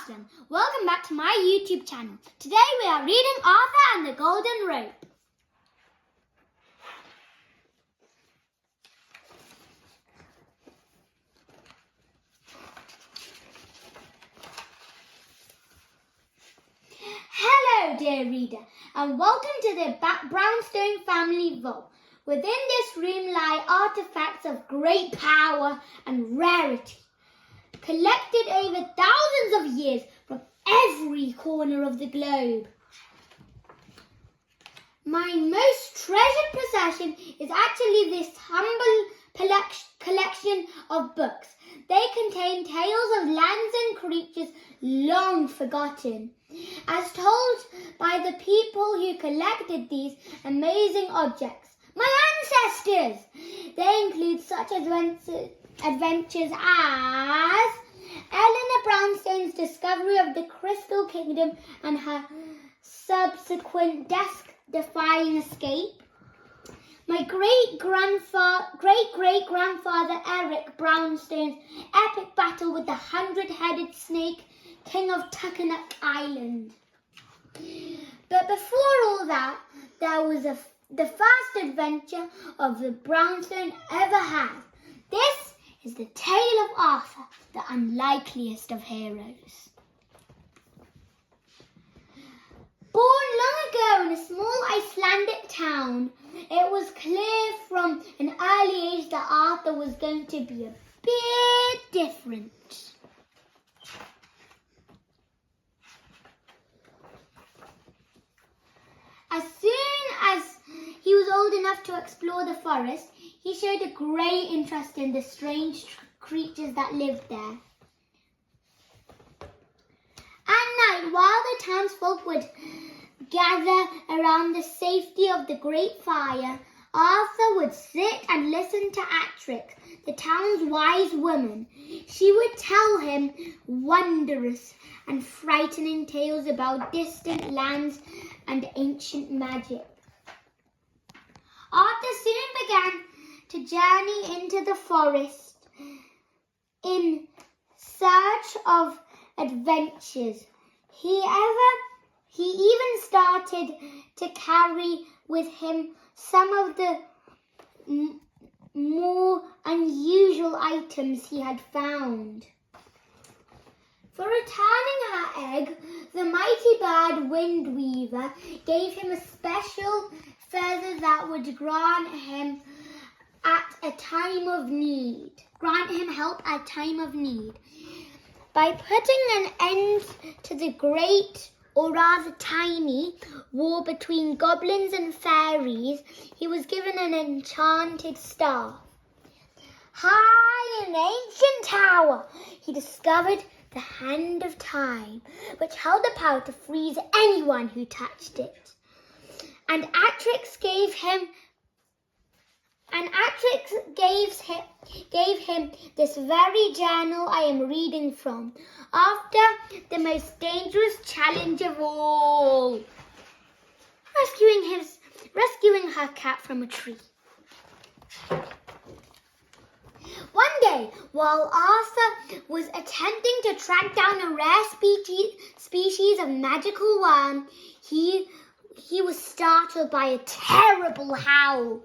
Aslan. Welcome back to my YouTube channel. Today we are reading Arthur and the Golden Rope. Hello dear reader, and welcome to the Brownstone family vault. Within this room lie artifacts of great power and rarity, collected over thousands of years from every corner of the globe. My most treasured possession is actually this humble collection of books. They contain tales of lands and creatures long forgotten, as told by the people who collected these amazing objects, my ancestors. They include such adventures as Eleanor Brownstone's discovery of the Crystal Kingdom and her subsequent death-defying escape, my great-great-grandfather Eric Brownstone's epic battle with the 100-headed snake, king of Tuckanuck Island. But before all that, there was the first adventure of the Brownstone ever had. This is the tale of Arthur, the unlikeliest of heroes. Born long ago in a small Icelandic town, it was clear from an early age that Arthur was going to be a bit different. As soon as he was old enough to explore the forest, he showed a great interest in the strange creatures that lived there. At night, while the townsfolk would gather around the safety of the great fire, Arthur would sit and listen to Atrix, the town's wise woman. She would tell him wondrous and frightening tales about distant lands and ancient magic. Arthur soon began to journey into the forest in search of adventures. He even started to carry with him some of the more unusual items he had found. For returning her egg, the mighty bird Windweaver gave him a special feather that would grant him help at time of need. By putting an end to the great, or rather tiny, war between goblins and fairies, he was given an enchanted staff. High in an ancient tower, he discovered the Hand of Time, which held the power to freeze anyone who touched it. And Atrix gave him this very journal I am reading from, after the most dangerous challenge of all, rescuing her cat from a tree. One day, while Arthur was attempting to track down a rare species of magical worm, he was startled by a terrible howl.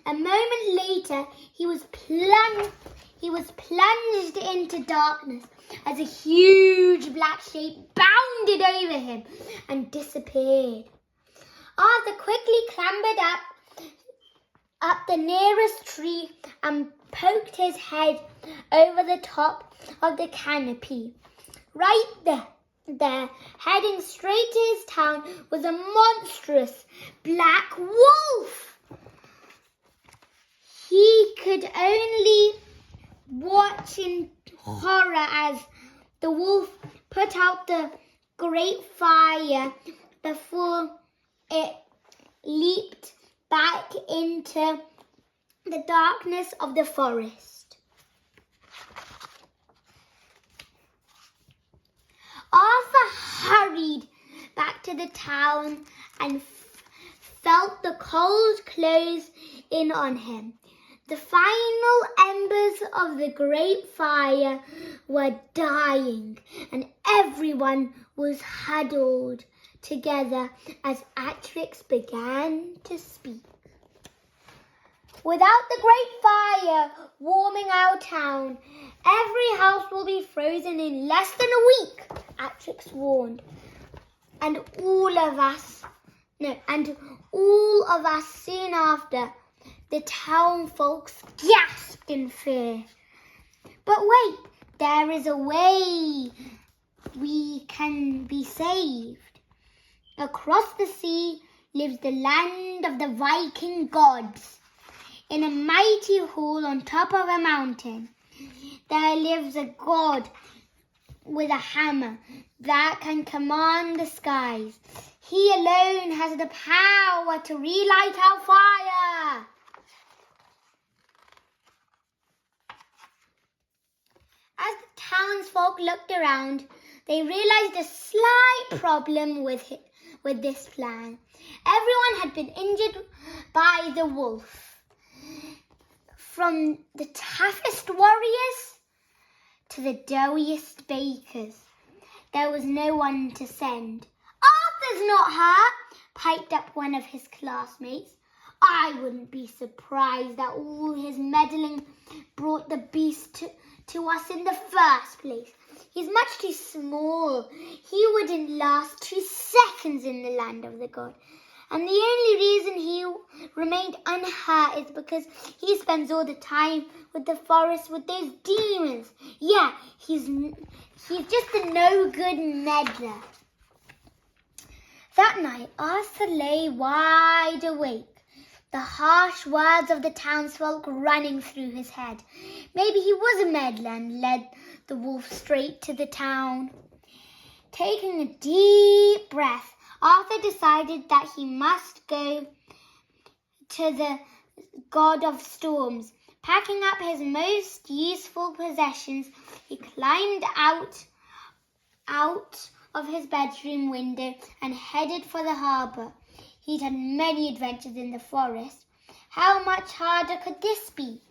A moment later, he was plunged into darkness as a huge black shape bounded over him and disappeared. Arthur quickly clambered up the nearest tree and poked his head over the top of the canopy. Right there, heading straight to his town, was a monstrous black wolf. He could only watch in horror as the wolf put out the great fire before it leaped back into the darkness of the forest. Arthur hurried back to the town and felt the cold close in on him. The final embers of the great fire were dying, and everyone was huddled together as Atrix began to speak. Without the great fire warming our town, every house will be frozen in less than a week, Atrix warned. And all of us soon after, the town folks gasped in fear. But wait, there is a way we can be saved. Across the sea lives the land of the Viking gods. In a mighty hall on top of a mountain, there lives a god with a hammer that can command the skies. He alone has the power to relight our fire. As the townsfolk looked around, they realized a slight problem with this plan. Everyone had been injured by the wolf. From the toughest warriors to the doughiest bakers, there was no one to send. Arthur's not hurt, piped up one of his classmates. I wouldn't be surprised that all his meddling brought the beast to us in the first place. He's much too small. He wouldn't last 2 seconds in the land of the god. And the only reason he remained unhurt is because he spends all the time with the forest with those demons. Yeah, he's just a no-good meddler. That night, Arthur lay wide awake, the harsh words of the townsfolk running through his head. Maybe he was a meddler and led the wolf straight to the town. Taking a deep breath, Arthur decided that he must go to the god of storms. Packing up his most useful possessions, he climbed out of his bedroom window and headed for the harbour. He'd had many adventures in the forest. How much harder could this be?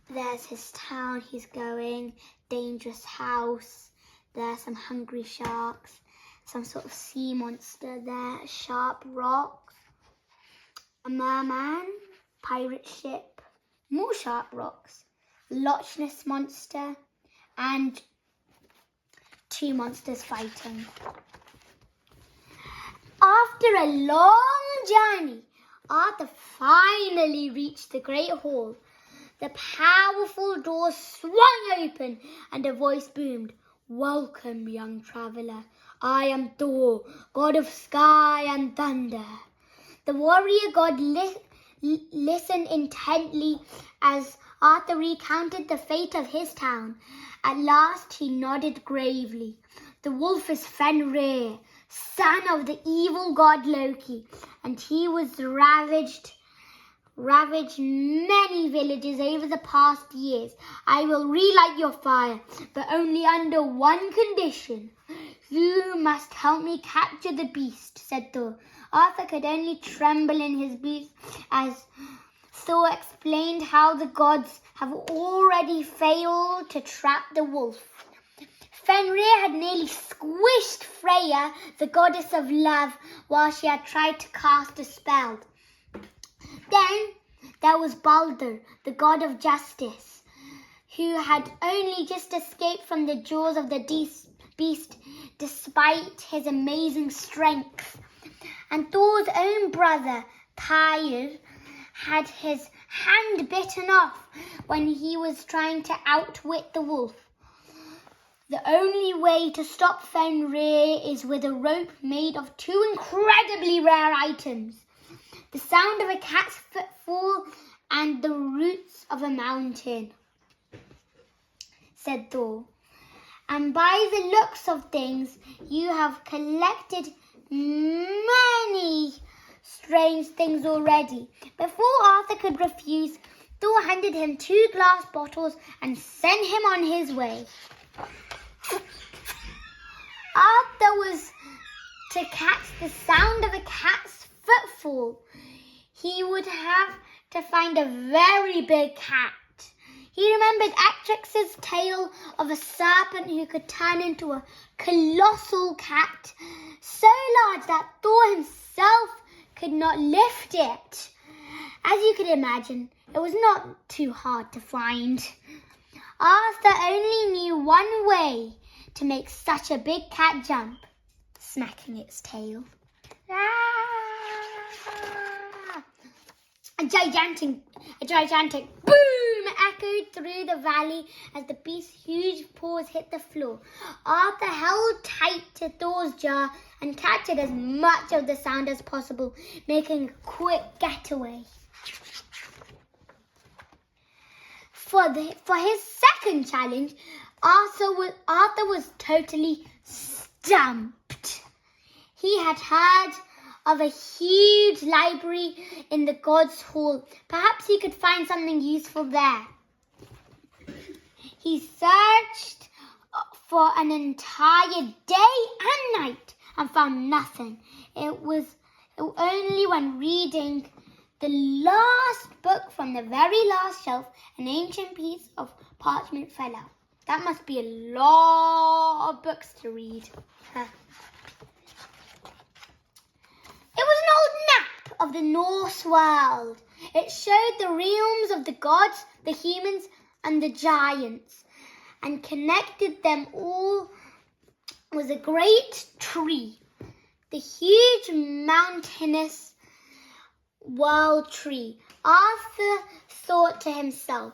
There's his town he's going, dangerous house. There's some hungry sharks, some sort of sea monster there, sharp rocks, a merman, pirate ship, more sharp rocks, Loch Ness monster, and 2 monsters fighting. After a long journey, Arthur finally reached the great hall. The powerful doors swung open and a voice boomed. Welcome, young traveller. I am Thor, god of sky and thunder. The warrior god listened intently as Arthur recounted the fate of his town. At last he nodded gravely. The wolf is Fenrir, son of the evil god Loki, and he was ravaged many villages over the past years. I will relight your fire, but only under one condition. You must help me capture the beast, said Thor. Arthur could only tremble in his boots as Thor explained how the gods have already failed to trap the wolf. Fenrir had nearly squished Freya, the goddess of love, while she had tried to cast a spell. Then there was Balder, the god of justice, who had only just escaped from the jaws of the beast despite his amazing strength. And Thor's own brother, Tyr, had his hand bitten off when he was trying to outwit the wolf. The only way to stop Fenrir is with a rope made of 2 incredibly rare items. The sound of a cat's footfall and the roots of a mountain, said Thor. And by the looks of things, you have collected many strange things already. Before Arthur could refuse, Thor handed him 2 glass bottles and sent him on his way. Arthur was to catch the sound of a cat's footfall. He would have to find a very big cat. He remembered Atrix's tale of a serpent who could turn into a colossal cat, so large that Thor himself could not lift it. As you could imagine, it was not too hard to find. Arthur only knew one way to make such a big cat jump, smacking its tail. A gigantic boom echoed through the valley as the beast's huge paws hit the floor. Arthur held tight to Thor's jaw and captured as much of the sound as possible, making a quick getaway. For his second challenge, Arthur was totally stumped. He had heard of a huge library in the God's Hall. Perhaps he could find something useful there. He searched for an entire day and night and found nothing. It was only when reading the last book from the very last shelf, an ancient piece of parchment fell out. That must be a lot of books to read. It was an old map of the Norse world. It showed the realms of the gods, the humans, and the giants, and connected them all was a great tree, the huge mountainous world tree. Arthur thought to himself,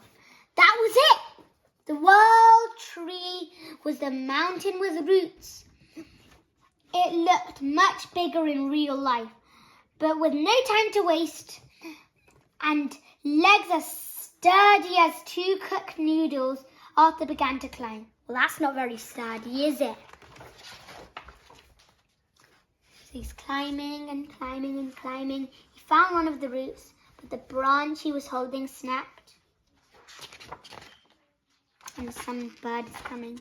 that was it. The world tree was the mountain with roots. It looked much bigger in real life, but with no time to waste and legs as sturdy as 2 cooked noodles, Arthur began to climb. Well, that's not very sturdy, is it? So he's climbing and climbing and climbing. He found one of the roots, but the branch he was holding snapped. And some bird is coming.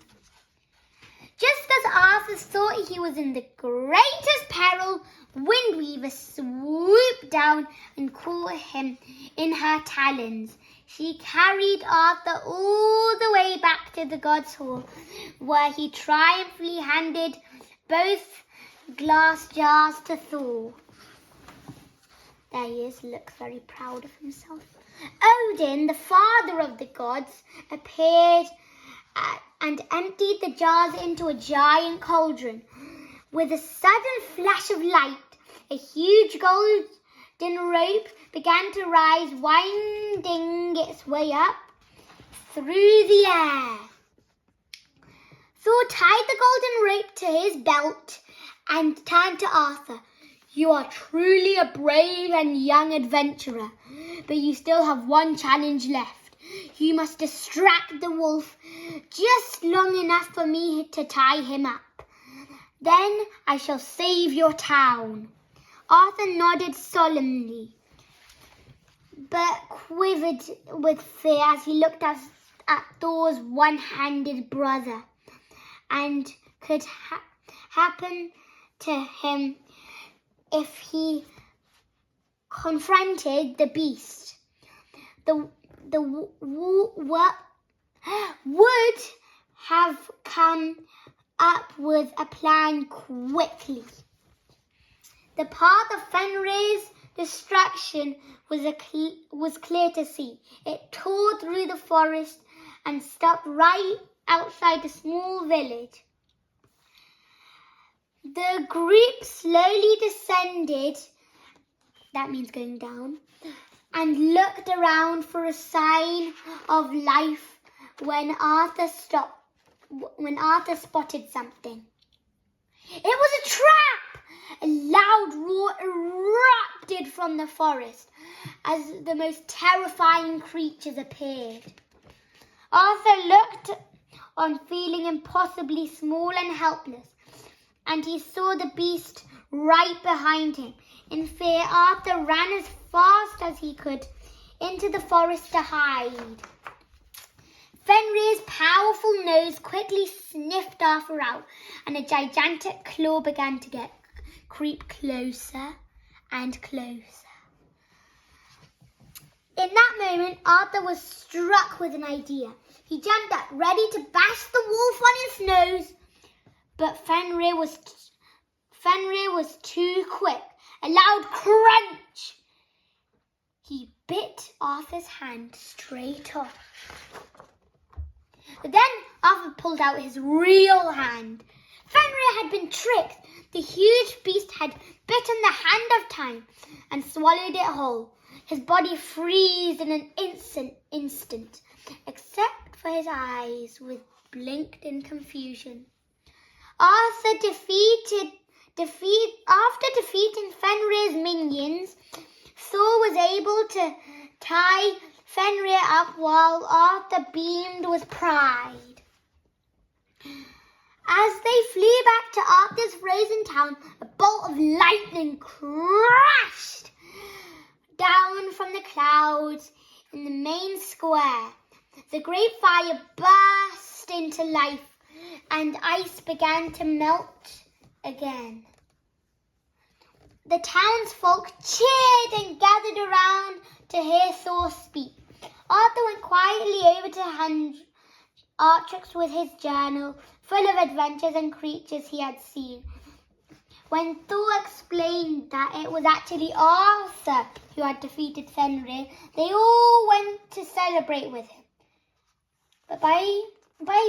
Just as Arthur thought he was in the greatest peril, Windweaver swooped down and caught him in her talons. She carried Arthur all the way back to the God's Hall, where he triumphantly handed both glass jars to Thor. There he is, looks very proud of himself. Odin, the father of the gods, appeared and emptied the jars into a giant cauldron. With a sudden flash of light, a huge golden rope began to rise, winding its way up through the air. Thor tied the golden rope to his belt and turned to Arthur. You are truly a brave and young adventurer, but you still have one challenge left. You must distract the wolf just long enough for me to tie him up. Then I shall save your town. Arthur nodded solemnly, but quivered with fear as he looked at Thor's one-handed brother, and could happen to him if he confronted the beast. The would have come up with a plan quickly. The path of Fenrir's destruction was clear to see. It tore through the forest and stopped right outside a small village. The group slowly descended, that means going down, and looked around for a sign of life when Arthur spotted something. It was a trap! A loud roar erupted from the forest as the most terrifying creatures appeared. Arthur looked on, feeling impossibly small and helpless, and he saw the beast right behind him. In fear, Arthur ran as fast as he could into the forest to hide. Fenrir's powerful nose quickly sniffed Arthur out, and a gigantic claw began to creep closer and closer. In that moment, Arthur was struck with an idea. He jumped up, ready to bash the wolf on his nose. But Fenrir was too quick. A loud crunch. He bit Arthur's hand straight off. But then Arthur pulled out his real hand. Fenrir had been tricked. The huge beast had bitten the hand of time and swallowed it whole. His body froze in an instant, except for his eyes, which blinked in confusion. After defeating Fenrir's minions, Thor was able to tie Fenrir up while Arthur beamed with pride. As they flew back to Arthur's frozen town, a bolt of lightning crashed down from the clouds in the main square. The great fire burst into life and ice began to melt again. The townsfolk cheered and gathered around to hear Thor speak. Arthur went quietly over to Artrix with his journal, full of adventures and creatures he had seen. When Thor explained that it was actually Arthur who had defeated Fenrir, they all went to celebrate with him. But by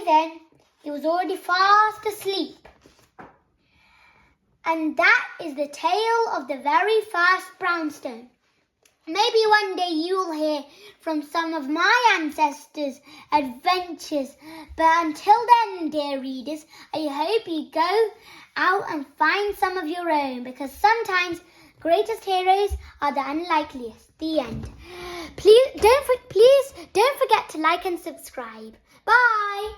then, he was already fast asleep. And that is the tale of the very first brownstone. Maybe one day you'll hear from some of my ancestors' adventures. But until then, dear readers, I hope you go out and find some of your own, because sometimes greatest heroes are the unlikeliest. The end. Please don't forget to like and subscribe. Bye.